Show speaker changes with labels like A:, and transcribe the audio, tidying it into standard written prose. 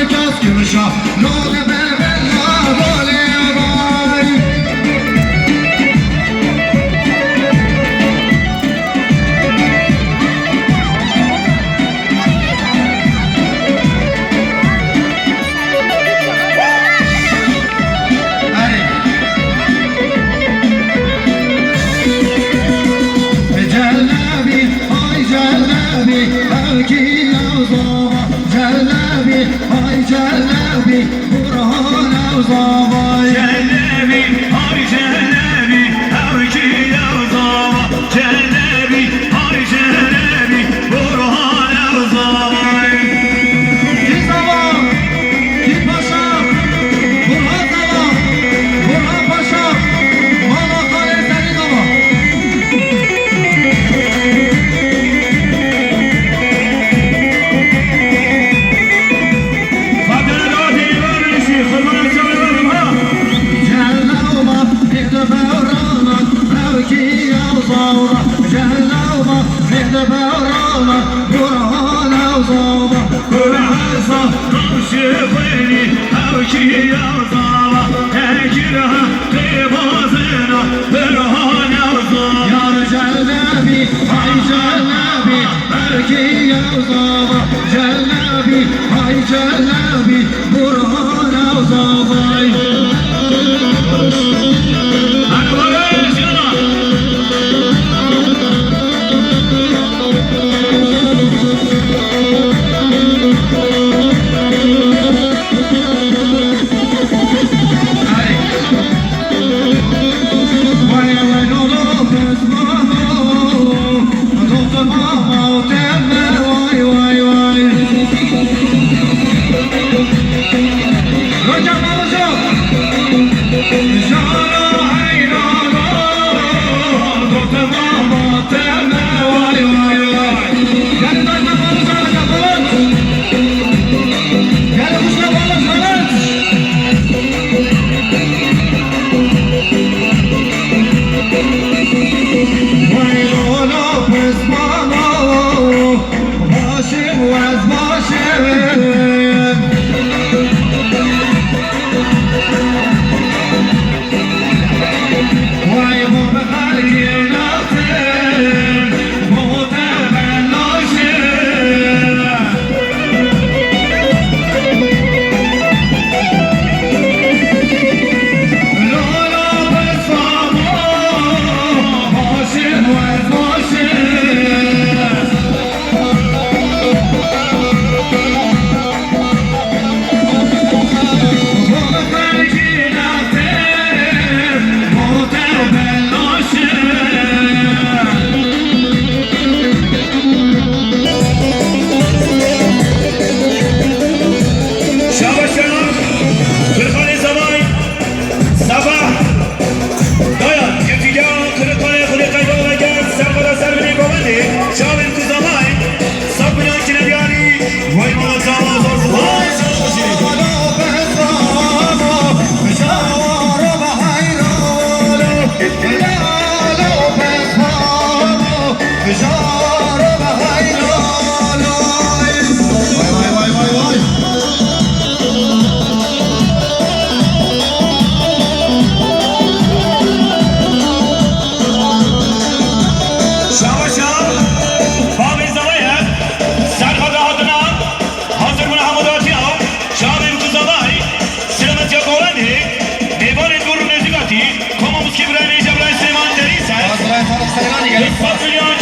A: کس که بشا نونه به بلا بالی بای جلبي برهان وزابا
B: جلبي هاي جلبي هاي وزابا جلبي هاي جلبي برهان وزابا
A: كي زابا كي باشا برهان زابا برهان باشا ماما خالي سري زابا جهنم مهد بورانا برهان وزابا
B: برهان رمشي خيري هاوشي يا وزابا هاجرها قيبازنا برهان وزابا
A: يا رجال نبي هاي جلبي بركي يا وزابا جلبي هاي جلبي برهان وزابا
B: Süleyman Deriz.